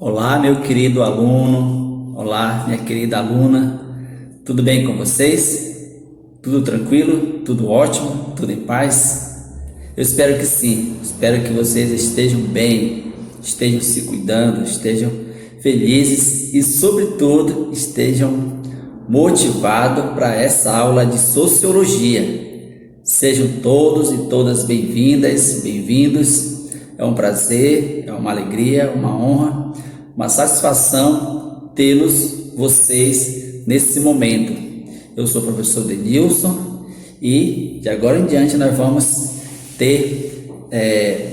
Olá, meu querido aluno. Olá, minha querida aluna. Tudo bem com vocês? Tudo tranquilo? Tudo ótimo? Tudo em paz? Eu espero que sim. Espero que vocês estejam bem, estejam se cuidando, estejam felizes e, sobretudo, estejam motivados para essa aula de sociologia. Sejam todos e todas bem-vindas, bem-vindos. É um prazer, é uma alegria, uma honra, uma satisfação tê-los vocês nesse momento. Eu sou o professor Denilson e de agora em diante nós vamos ter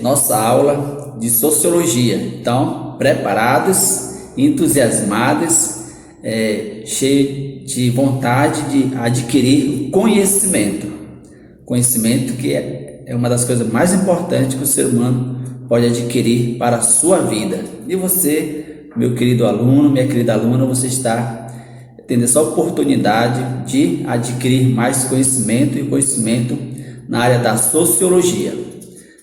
nossa aula de sociologia. Então, preparados, entusiasmados, cheios de vontade de adquirir conhecimento. Conhecimento que é uma das coisas mais importantes que o ser humano pode adquirir para a sua vida. E você, meu querido aluno, minha querida aluna, você está tendo essa oportunidade de adquirir mais conhecimento e conhecimento na área da sociologia.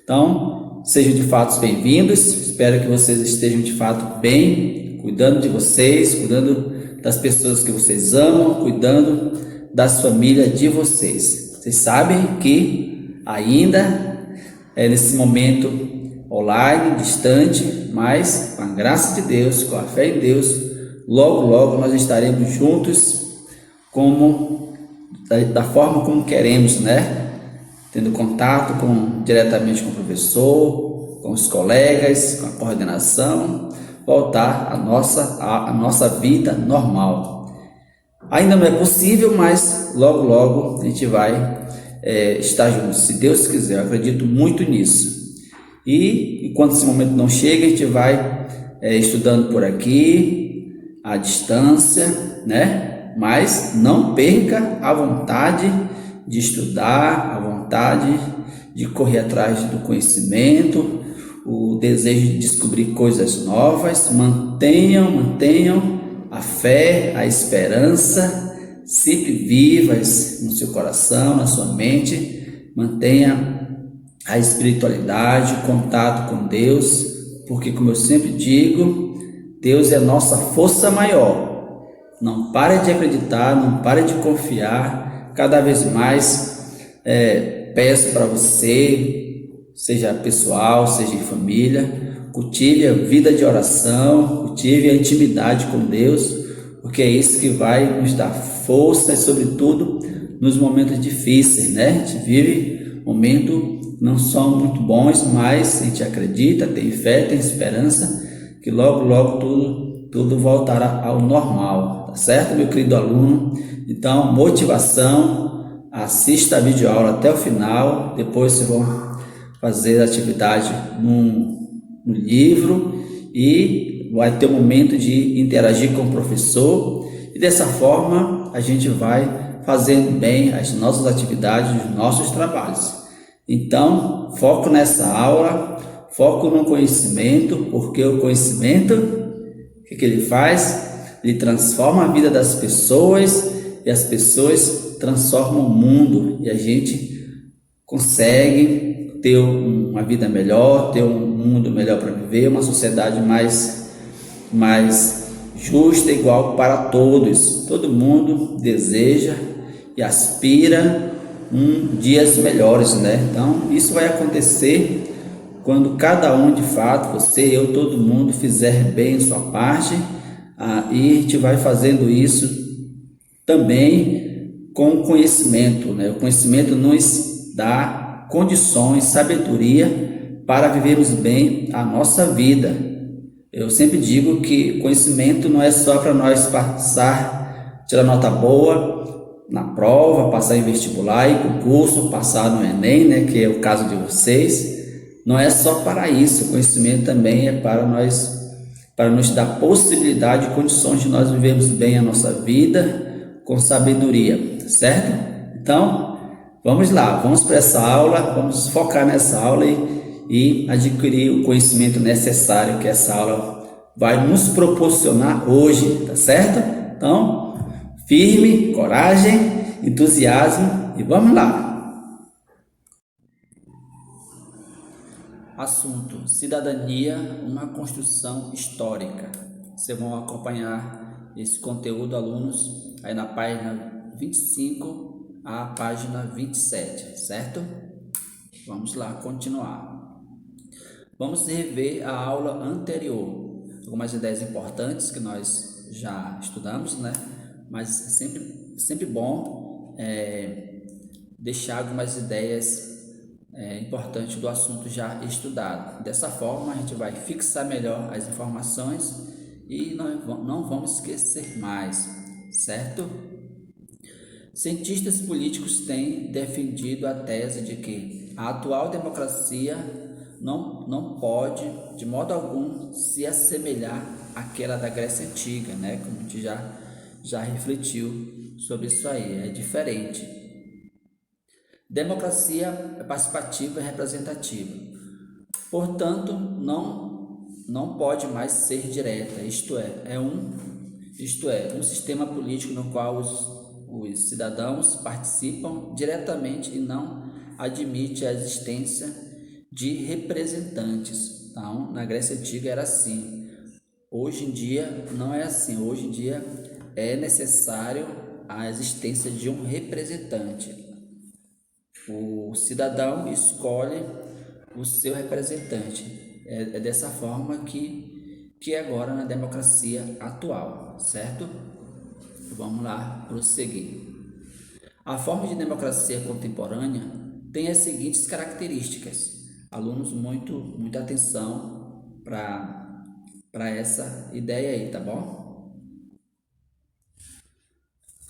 Então, sejam de fato bem-vindos. Espero que vocês estejam de fato bem, cuidando de vocês, cuidando das pessoas que vocês amam, cuidando das famílias de vocês. Vocês sabem que ainda nesse momento online, distante, mas com a graça de Deus, com a fé em Deus, logo nós estaremos juntos da forma como queremos, né? Tendo contato diretamente com o professor, com os colegas, com a coordenação, voltar à nossa vida normal. Ainda não é possível, mas logo a gente vai estar juntos, se Deus quiser. Eu acredito muito nisso. E enquanto esse momento não chega, a gente vai estudando por aqui, à distância, né? Mas não perca a vontade de estudar, a vontade de correr atrás do conhecimento, o desejo de descobrir coisas novas. Mantenham a fé, a esperança sempre vivas no seu coração, na sua mente. Mantenha a espiritualidade, o contato com Deus, porque, como eu sempre digo, Deus é a nossa força maior. Não pare de acreditar, não pare de confiar. Cada vez mais peço para você, seja pessoal, seja em família, cultive a vida de oração, cultive a intimidade com Deus, porque é isso que vai nos dar força e, sobretudo, nos momentos difíceis, né? A gente vive momentos não são muito bons, mas a gente acredita, tem fé, tem esperança que logo tudo voltará ao normal, tá certo, meu querido aluno? Então, motivação, assista a videoaula até o final, depois vocês vão fazer a atividade no livro e vai ter um momento de interagir com o professor, e dessa forma a gente vai fazendo bem as nossas atividades, os nossos trabalhos. Então, foco nessa aula, foco no conhecimento, porque o conhecimento, o que ele faz? Ele transforma a vida das pessoas e as pessoas transformam o mundo, e a gente consegue ter uma vida melhor, ter um mundo melhor para viver, uma sociedade mais justa, igual para todos. Todo mundo deseja e aspira dias melhores, né? Então, isso vai acontecer quando cada um, de fato, você, eu, todo mundo, fizer bem sua parte, e a gente vai fazendo isso também com conhecimento, né? O conhecimento nos dá condições, sabedoria para vivermos bem a nossa vida. Eu sempre digo que conhecimento não é só para nós tirar nota boa na prova, passar em vestibular e concurso, passar no Enem, né, que é o caso de vocês. Não é só para isso. O conhecimento também é para nos dar possibilidade e condições de nós vivermos bem a nossa vida com sabedoria, certo? Então, vamos lá, vamos para essa aula, vamos focar nessa aula e adquirir o conhecimento necessário que essa aula vai nos proporcionar hoje, tá certo? Então, firme, coragem, entusiasmo e vamos lá! Assunto: cidadania, uma construção histórica. Vocês vão acompanhar esse conteúdo, alunos, aí na página 25 à página 27, certo? Vamos lá, continuar. Vamos rever a aula anterior. Algumas ideias importantes que nós já estudamos, né? Mas é sempre bom deixar algumas ideias importantes do assunto já estudado. Dessa forma, a gente vai fixar melhor as informações e não vamos esquecer mais, certo? Cientistas políticos têm defendido a tese de que a atual democracia não pode, de modo algum, se assemelhar àquela da Grécia Antiga, né? Como a gente já refletiu sobre isso aí, é diferente. Democracia participativa e representativa. Portanto, não pode mais ser direta, isto é um sistema político no qual os cidadãos participam diretamente e não admite a existência de representantes. Então, na Grécia Antiga era assim. Hoje em dia não é assim. Hoje em dia é necessário a existência de um representante. O cidadão escolhe o seu representante. É dessa forma que é agora na democracia atual, certo? Vamos lá prosseguir. A forma de democracia contemporânea tem as seguintes características. Alunos, muita atenção para essa ideia aí, tá bom?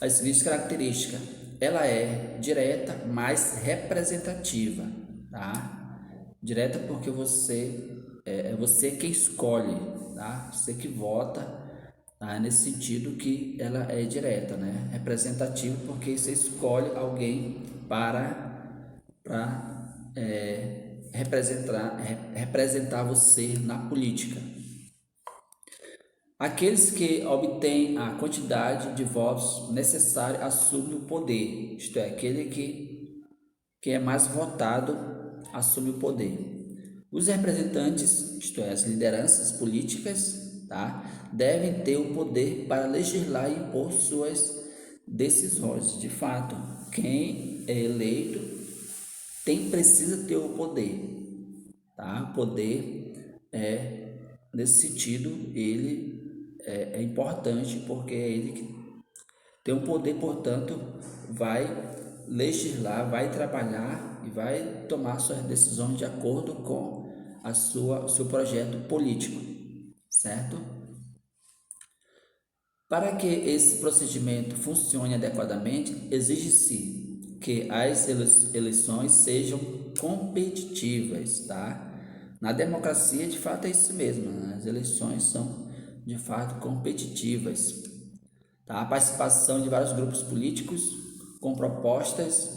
As seguintes características. Ela é direta, mas representativa, tá? Direta porque você quem escolhe, tá? Você que vota, tá? Nesse sentido que ela é direta, né? Representativa porque você escolhe alguém para representar você na política. Aqueles que obtêm a quantidade de votos necessária assumem o poder, isto é, aquele que é mais votado assume o poder. Os representantes, isto é, as lideranças políticas, tá, devem ter o poder para legislar e impor suas decisões. De fato, quem é eleito precisa ter o poder, tá? O poder nesse sentido, ele é importante porque é ele que tem o poder, portanto, vai legislar, vai trabalhar e vai tomar suas decisões de acordo com o seu projeto político, certo? Para que esse procedimento funcione adequadamente, exige-se que as eleições sejam competitivas, tá? Na democracia, de fato, é isso mesmo, né? As eleições são, de fato, competitivas, tá? A participação de vários grupos políticos com propostas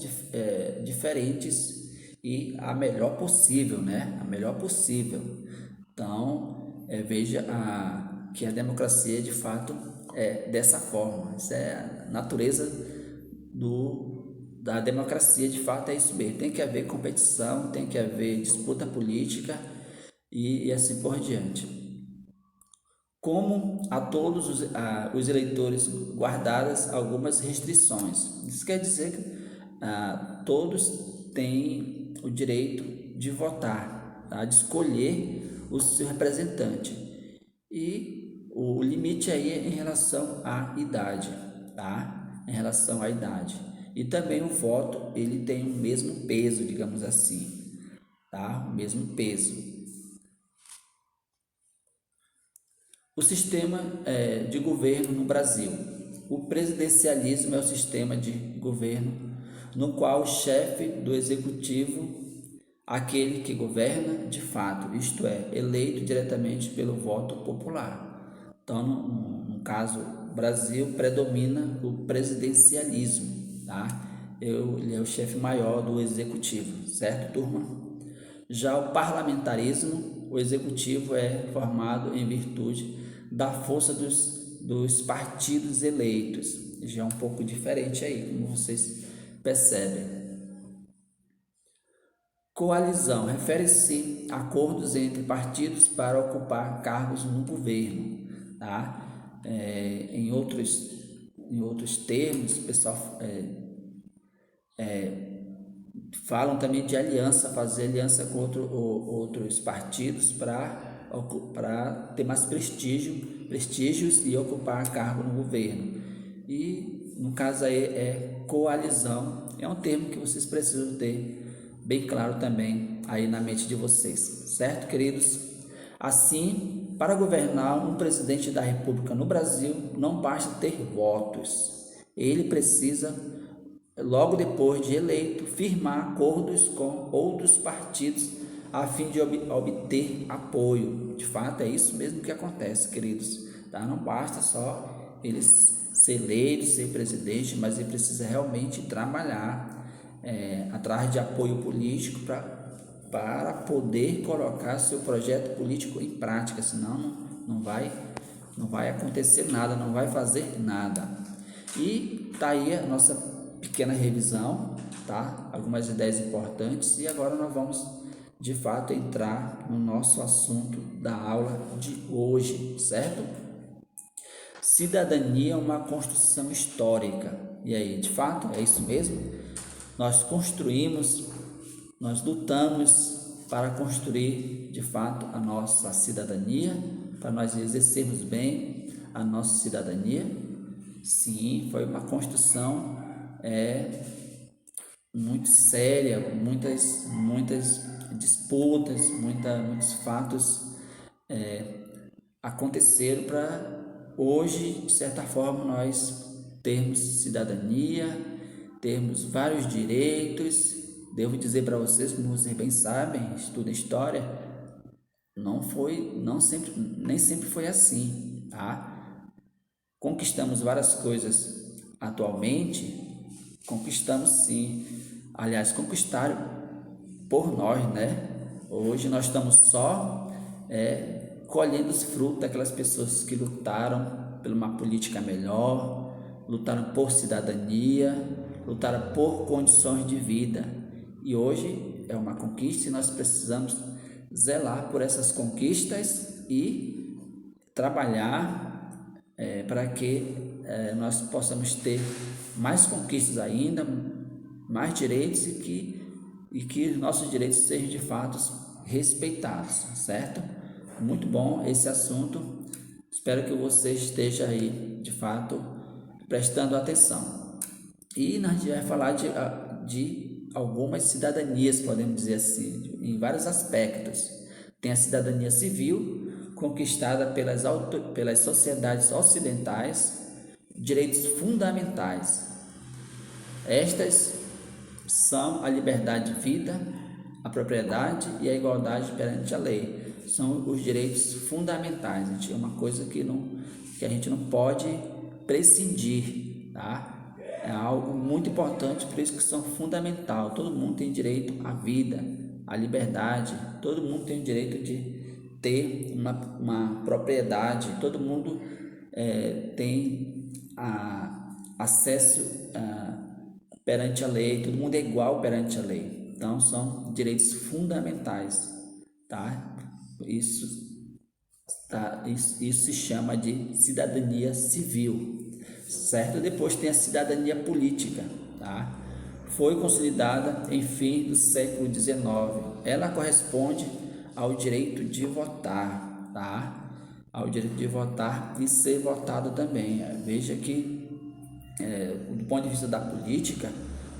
diferentes e a melhor possível, né? A melhor possível. Então, veja que a democracia, de fato, é dessa forma. Isso é a natureza da democracia, de fato, é isso mesmo. Tem que haver competição, tem que haver disputa política e assim por diante. Como a todos os eleitores guardadas algumas restrições. Isso quer dizer que todos têm o direito de votar, tá? De escolher o seu representante. E o limite aí é em relação à idade, tá? Em relação à idade. E também o voto, ele tem o mesmo peso, digamos assim, tá? O mesmo peso. O sistema de governo no Brasil. O presidencialismo é o sistema de governo no qual o chefe do executivo, aquele que governa de fato, isto é, eleito diretamente pelo voto popular. Então, no caso Brasil, predomina o presidencialismo, tá? Ele é o chefe maior do executivo, certo, turma? Já o parlamentarismo, o executivo é formado em virtude da força dos partidos eleitos. Já é um pouco diferente aí, como vocês percebem. Coalizão refere-se a acordos entre partidos para ocupar cargos no governo, tá? Em outros termos, o pessoal falam também de aliança, fazer aliança com outros partidos para ter mais prestígios e ocupar cargo no governo. E no caso aí é coalizão, é um termo que vocês precisam ter bem claro também aí na mente de vocês, certo, queridos? Assim, para governar um presidente da República no Brasil, não basta ter votos, ele precisa, logo depois de eleito, firmar acordos com outros partidos a fim de obter apoio. De fato, é isso mesmo que acontece, queridos. Tá? Não basta só ele ser eleito, ser presidente, mas ele precisa realmente trabalhar atrás de apoio político para poder colocar seu projeto político em prática, senão não vai acontecer nada, não vai fazer nada. E tá aí a nossa pequena revisão, tá? Algumas ideias importantes, e agora nós vamos de fato entrar no nosso assunto da aula de hoje, certo? Cidadania é uma construção histórica. E aí, de fato, é isso mesmo? Nós construímos, nós lutamos para construir de fato a nossa cidadania, para nós exercermos bem a nossa cidadania. Sim, foi uma construção muito séria, muitas disputas, muitos fatos aconteceram para hoje, de certa forma, nós termos cidadania, termos vários direitos. Devo dizer para vocês, como vocês bem sabem, estudam história, nem sempre foi assim, tá? Conquistamos várias coisas atualmente, conquistamos sim, aliás, conquistaram por nós, né? Hoje nós estamos só colhendo os frutos daquelas pessoas que lutaram por uma política melhor, lutaram por cidadania, lutaram por condições de vida. E hoje é uma conquista e nós precisamos zelar por essas conquistas e trabalhar para que nós possamos ter mais conquistas ainda, mais direitos e que nossos direitos sejam de fato respeitados, certo? Muito bom esse assunto. Espero que você esteja aí de fato prestando atenção. E a gente vai falar de algumas cidadanias, podemos dizer assim, em vários aspectos. Tem a cidadania civil, conquistada pelas sociedades ocidentais, direitos fundamentais. Estas são a liberdade de vida, a propriedade e a igualdade perante a lei. São os direitos fundamentais. É uma coisa que a gente não pode prescindir, tá? É algo muito importante, por isso que são fundamental. Todo mundo tem direito à vida, à liberdade. Todo mundo tem o direito de ter uma propriedade. Todo mundo tem acesso perante a lei. Todo mundo é igual perante a lei. Então são direitos fundamentais, tá? Isso se chama de cidadania civil, certo? Depois tem a cidadania política, tá? Foi consolidada em fim do século XIX. Ela corresponde ao direito de votar, tá? Ao direito de votar e ser votado também. Veja que, do ponto de vista da política,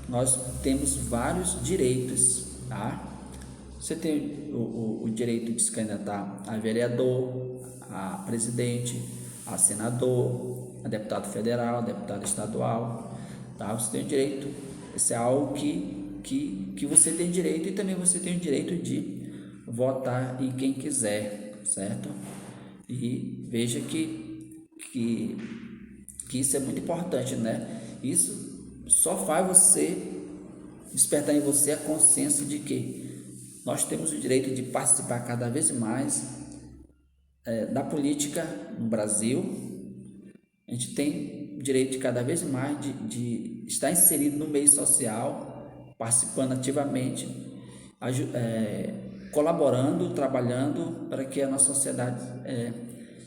nós temos vários direitos, tá? Você tem o direito de se candidatar a vereador, a presidente, a senador, a deputado federal, a deputado estadual, tá? Você tem o direito, isso é algo que você tem direito, e também você tem o direito de votar em quem quiser, certo? E veja que isso é muito importante, né? Isso só faz você despertar em você a consciência de que nós temos o direito de participar cada vez mais da política no Brasil. A gente tem o direito de cada vez mais de estar inserido no meio social, participando ativamente colaborando, trabalhando para que a nossa sociedade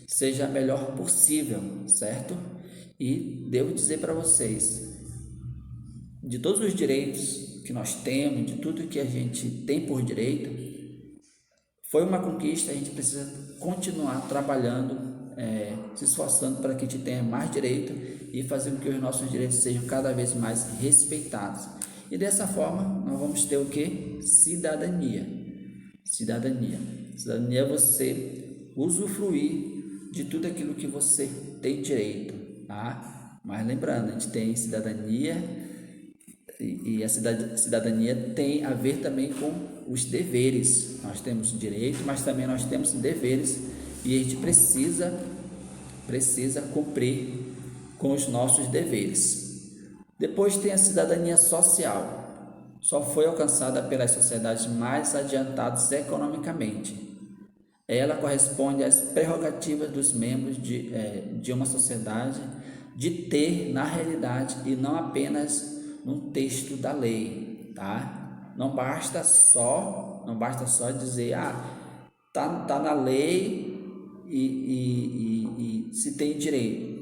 seja a melhor possível, certo? E devo dizer para vocês, de todos os direitos que nós temos, de tudo que a gente tem por direito, foi uma conquista. A gente precisa continuar trabalhando, se esforçando para que a gente tenha mais direito e fazer com que os nossos direitos sejam cada vez mais respeitados. E dessa forma, nós vamos ter o que? Cidadania. Cidadania. Cidadania é você usufruir de tudo aquilo que você tem direito, tá? Mas lembrando, a gente tem cidadania e a cidadania tem a ver também com os deveres. Nós temos direito, mas também nós temos deveres e a gente precisa cumprir com os nossos deveres. Depois tem a cidadania social. Só foi alcançada pelas sociedades mais adiantadas economicamente. Ela corresponde às prerrogativas dos membros de uma sociedade de ter na realidade e não apenas num texto da lei, tá? Não basta só dizer, tá na lei e se tem direito.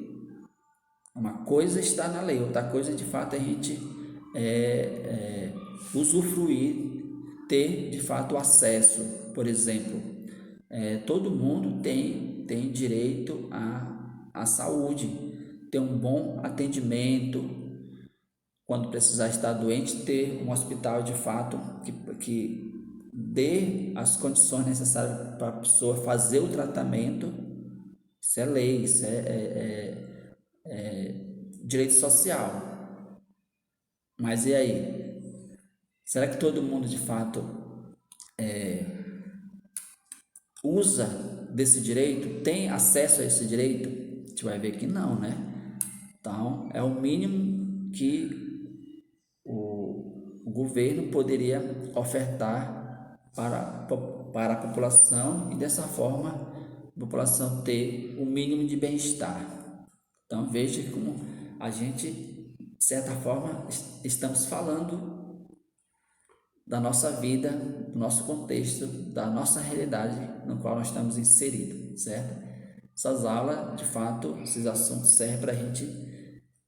Uma coisa está na lei, outra coisa de fato a gente usufruir, ter de fato acesso. Por exemplo, todo mundo tem direito à saúde, ter um bom atendimento, quando precisar estar doente, ter um hospital de fato que dê as condições necessárias para a pessoa fazer o tratamento. Isso é lei, isso é direito social. Mas e aí? Será que todo mundo de fato usa desse direito? Tem acesso a esse direito? A gente vai ver que não, né? Então, é o mínimo que o governo poderia ofertar para a população e dessa forma a população ter o mínimo de bem-estar. Então veja como a gente, de certa forma, estamos falando da nossa vida, do nosso contexto, da nossa realidade no qual nós estamos inseridos, certo? Essas aulas, de fato, esses assuntos servem para a gente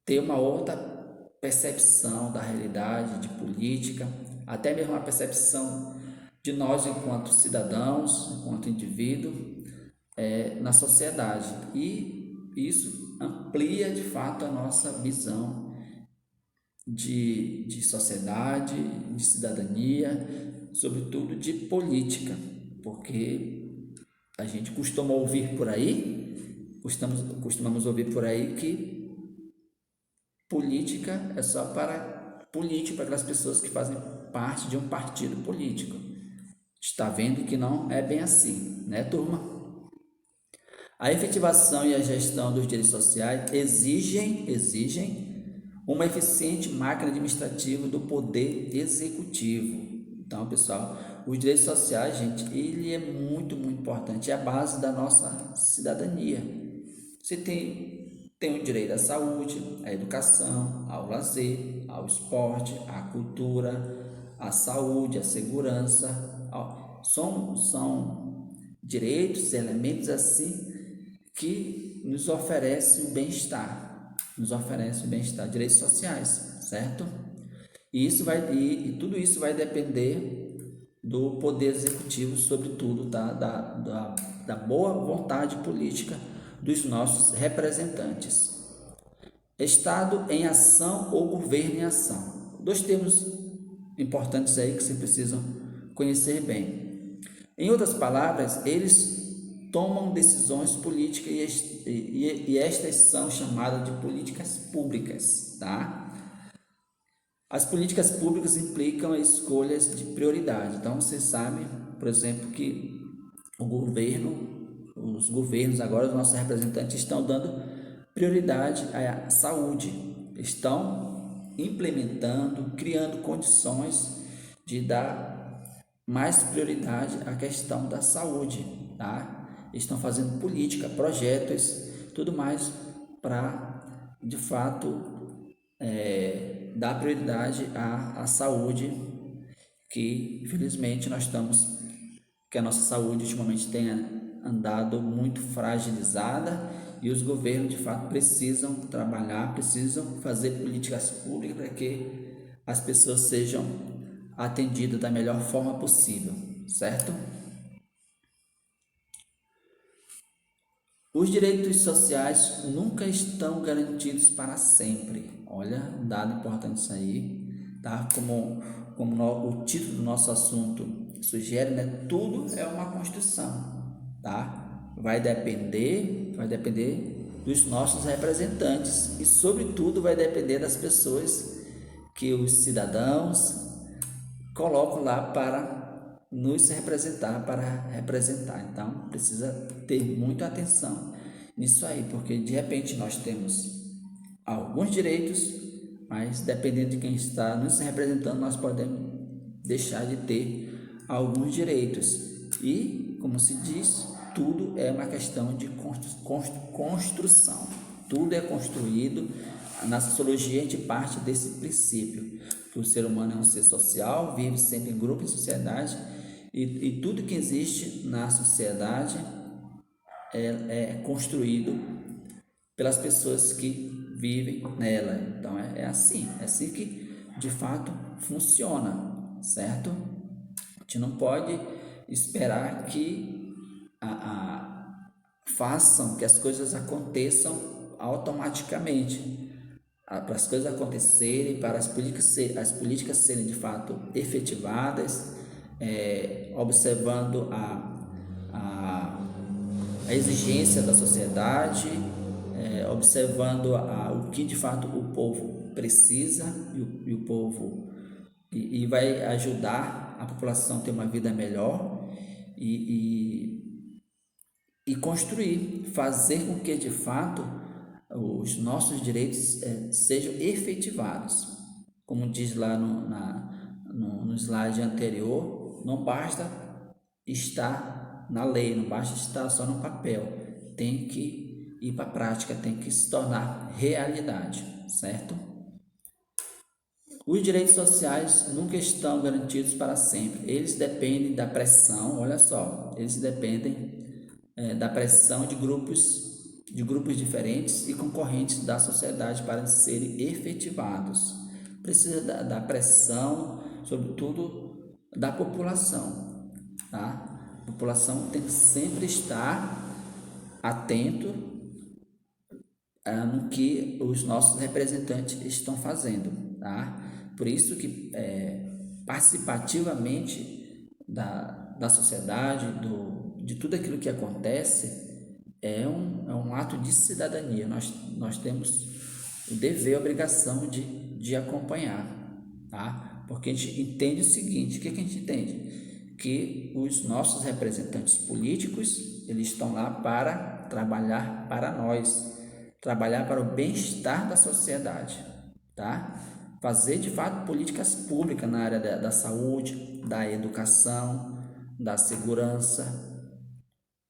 ter uma outra percepção da realidade, de política, até mesmo a percepção de nós enquanto cidadãos, enquanto indivíduo, na sociedade. E isso amplia de fato a nossa visão de sociedade, de cidadania, sobretudo de política, porque a gente costuma ouvir por aí, costumamos ouvir por aí que política é só para político, para aquelas pessoas que fazem parte de um partido político. Está vendo que não é bem assim, né, turma? A efetivação e a gestão dos direitos sociais exigem uma eficiente máquina administrativa do poder executivo. Então, pessoal, os direitos sociais, gente, ele é muito, muito importante, é a base da nossa cidadania. Você tem o direito à saúde, à educação, ao lazer, ao esporte, à cultura, à saúde, à segurança. São direitos, elementos assim que nos oferecem o bem-estar, direitos sociais, certo? E tudo isso vai depender do poder executivo, sobretudo da boa vontade política dos nossos representantes. Estado em ação ou governo em ação. Dois termos importantes aí que vocês precisam conhecer bem. Em outras palavras, eles tomam decisões políticas e estas são chamadas de políticas públicas, tá? As políticas públicas implicam escolhas de prioridade. Então, você sabe, por exemplo, que os governos agora, os nossos representantes estão dando prioridade à saúde, estão implementando, criando condições de dar mais prioridade à questão da saúde, tá? Estão fazendo política, projetos, tudo mais para, de fato, dar prioridade à saúde, que infelizmente que a nossa saúde ultimamente tenha andado muito fragilizada e os governos de fato precisam trabalhar, precisam fazer políticas públicas para que as pessoas sejam atendidas da melhor forma possível, certo? Os direitos sociais nunca estão garantidos para sempre. Olha, um dado importante isso aí, tá? O título do nosso assunto sugere, né? Tudo é uma construção, tá? Vai depender dos nossos representantes e, sobretudo, vai depender das pessoas que os cidadãos colocam lá para nos representar, para representar. Então, precisa ter muita atenção nisso aí, porque de repente nós temos alguns direitos, mas dependendo de quem está nos representando, nós podemos deixar de ter alguns direitos. E, como se diz, tudo é uma questão de construção. Tudo é construído. Na sociologia, a gente parte desse princípio, que o ser humano é um ser social, vive sempre em grupo, em sociedade, e tudo que existe na sociedade é construído pelas pessoas que vivem nela. Então é assim que de fato funciona, certo? A gente não pode esperar que façam que as coisas aconteçam automaticamente. Para as coisas acontecerem, para as políticas serem de fato efetivadas, observando a exigência da sociedade, observando o que de fato o povo precisa e o povo e vai ajudar a população a ter uma vida melhor e construir, fazer com que de fato os nossos direitos sejam efetivados. Como diz lá no slide anterior, não basta estar na lei, não basta estar só no papel, tem que ir para a prática, tem que se tornar realidade, certo? Os direitos sociais nunca estão garantidos para sempre, eles dependem da pressão, olha só, eles dependem da pressão de grupos diferentes e concorrentes da sociedade para serem efetivados. Precisa da pressão, sobretudo da população, tá? A população tem que sempre estar atento no que os nossos representantes estão fazendo, tá? Por isso que participativamente da sociedade, de tudo aquilo que acontece, é um ato de cidadania. Nós temos o dever e a obrigação de acompanhar, tá? Porque a gente entende o seguinte, o que a gente entende? Que os nossos representantes políticos, eles estão lá para trabalhar para nós, trabalhar para o bem-estar da sociedade, tá? Fazer de fato políticas públicas na área da saúde, da educação, da segurança,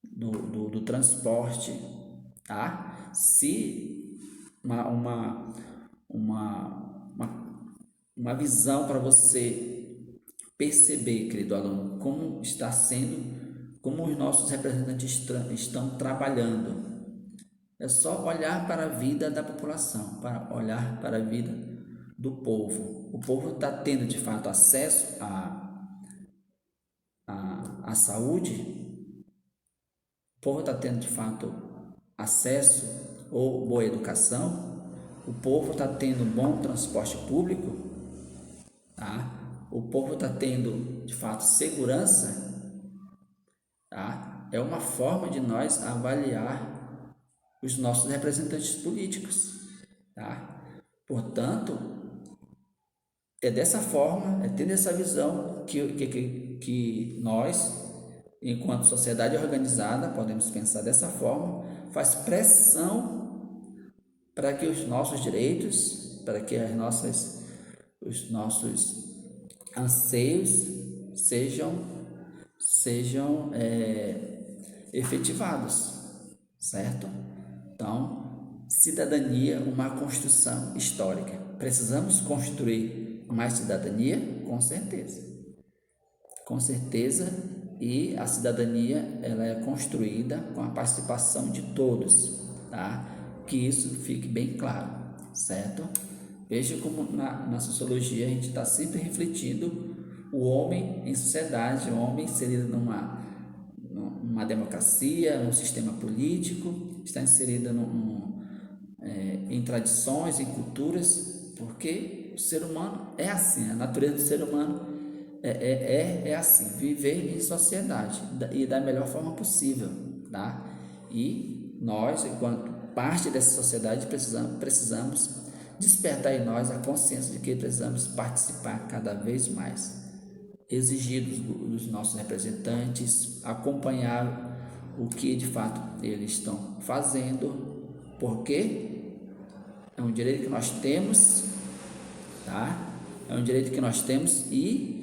do transporte, tá? Se uma visão para você perceber, querido aluno, como está sendo, como os nossos representantes estão trabalhando. É só olhar para a vida da população, para olhar para a vida do povo. O povo está tendo de fato acesso à saúde. O povo está tendo de fato acesso ou boa educação, o povo está tendo bom transporte público, tá? O povo está tendo de fato segurança, tá? É uma forma de nós avaliar os nossos representantes políticos, tá? Portanto, é dessa forma, é tendo essa visão que nós, enquanto sociedade organizada, podemos pensar dessa forma, faz pressão para que os nossos direitos, para que os nossos anseios sejam efetivados, certo? Então, cidadania, uma construção histórica. Precisamos construir mais cidadania? Com certeza. Com certeza, e a cidadania ela é construída com a participação de todos, tá? Que isso fique bem claro, certo? Veja como na sociologia a gente está sempre refletindo o homem em sociedade, o homem inserido numa democracia, num sistema político, está inserido em tradições, em culturas, porque o ser humano é assim, a natureza do ser humano é assim, viver em sociedade e da melhor forma possível, tá? E nós, enquanto parte dessa sociedade, precisamos despertar em nós a consciência de que precisamos participar cada vez mais, exigir dos nossos representantes, acompanhar o que de fato eles estão fazendo, porque é um direito que nós temos, tá? É um direito que nós temos e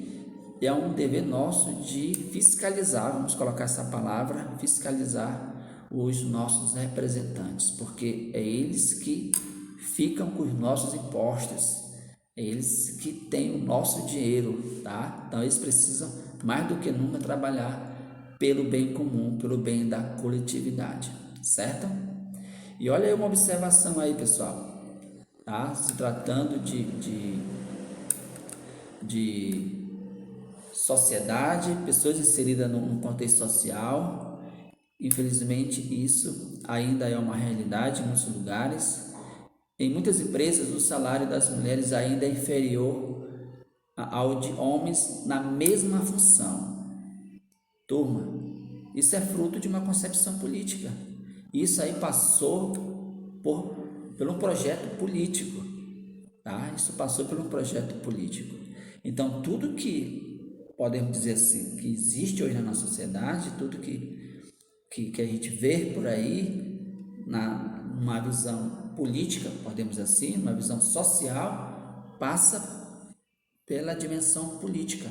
é um dever nosso de fiscalizar, vamos colocar essa palavra, fiscalizar os nossos representantes, porque é eles que ficam com os nossos impostos, é eles que têm o nosso dinheiro, tá? Então eles precisam mais do que nunca trabalhar pelo bem comum, pelo bem da coletividade, certo? E olha aí uma observação aí, pessoal, tá? Se tratando de sociedade, pessoas inseridas num contexto social, infelizmente isso ainda é uma realidade em muitos lugares. Em muitas empresas, o salário das mulheres ainda é inferior ao de homens na mesma função. Turma, isso é fruto de uma concepção política. Isso aí passou por um projeto político, tá? Isso passou por um projeto político. Então, tudo que podemos dizer assim, que existe hoje na nossa sociedade, tudo que a gente vê por aí, numa visão política, podemos assim, uma visão social, passa pela dimensão política,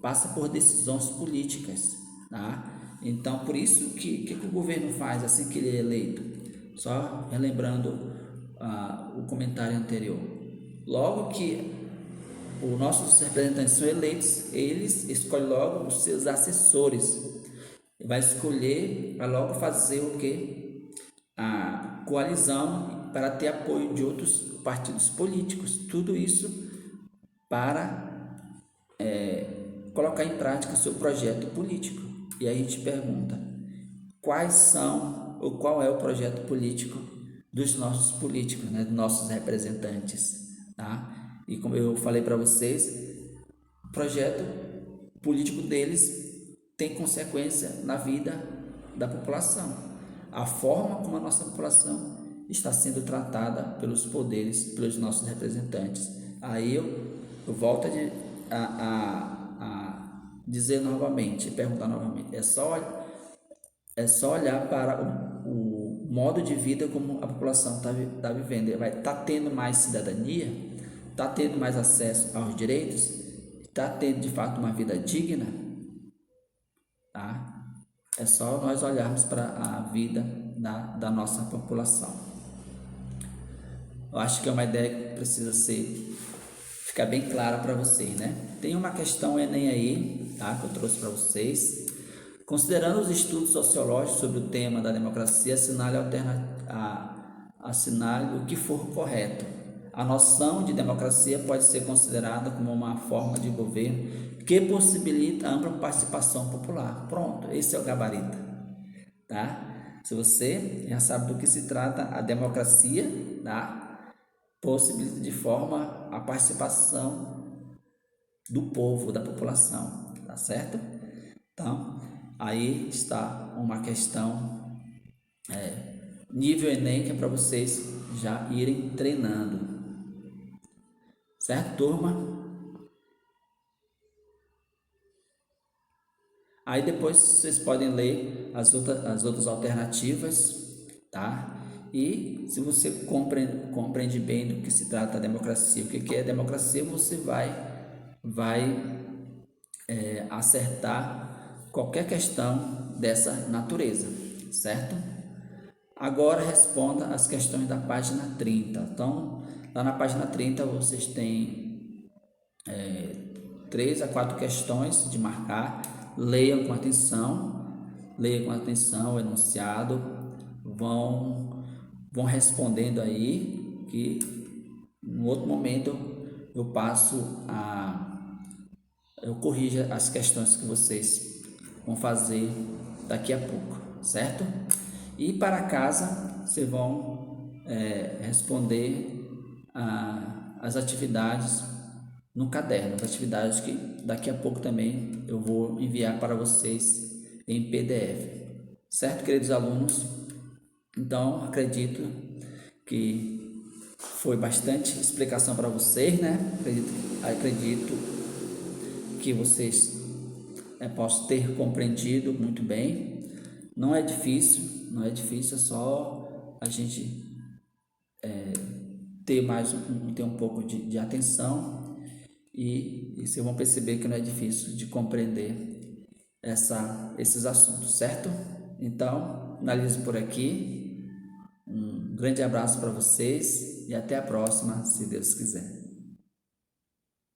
passa por decisões políticas, tá? Então, por isso que o governo faz assim que ele é eleito? Só relembrando o comentário anterior. Logo que os nossos representantes são eleitos, eles escolhem logo os seus assessores. Vai escolher, vai logo fazer o que? A coalizão para ter apoio de outros partidos políticos. Tudo isso para colocar em prática o seu projeto político. E aí a gente pergunta, quais são ou qual é o projeto político dos nossos políticos, né, dos nossos representantes, tá? E como eu falei para vocês, o projeto político deles tem consequência na vida da população. A forma como a nossa população está sendo tratada pelos poderes, pelos nossos representantes. Aí eu volto a dizer novamente, perguntar novamente, é só olhar para o modo de vida como a população está vivendo. Vai tendo mais cidadania, está tendo mais acesso aos direitos, está tendo de fato uma vida digna, tá? É só nós olharmos para a vida da nossa população. Eu acho que é uma ideia que precisa ficar bem clara para vocês, né? Tem uma questão Enem aí, tá? Que eu trouxe para vocês. Considerando os estudos sociológicos sobre o tema da democracia, assinale o que for correto. A noção de democracia pode ser considerada como uma forma de governo que possibilita ampla participação popular. Pronto, esse é o gabarito, tá? Se você já sabe do que se trata, a democracia, tá? Possibilita de forma a participação do povo, da população, tá certo? Então, aí está uma questão nível Enem, que é para vocês já irem treinando. Certo, turma? Aí depois vocês podem ler as outras alternativas, tá? E se você compreende bem do que se trata a democracia, o que é democracia, você vai acertar qualquer questão dessa natureza, certo? Agora responda as questões da página 30. Então, lá na página 30 vocês têm 3 a 4 questões de marcar. Leiam com atenção o enunciado, vão respondendo aí, que no outro momento eu corrijo as questões que vocês vão fazer daqui a pouco, certo? E para casa, vocês vão responder as atividades no caderno, as atividades que daqui a pouco também eu vou enviar para vocês em PDF, certo, queridos alunos? Então, acredito que foi bastante explicação para vocês, né? Acredito que vocês possam ter compreendido muito bem. Não é difícil, é só a gente ter um pouco de atenção e vocês vão perceber que não é difícil de compreender esses assuntos, certo? Então, finalizo por aqui. Um grande abraço para vocês e até a próxima, se Deus quiser.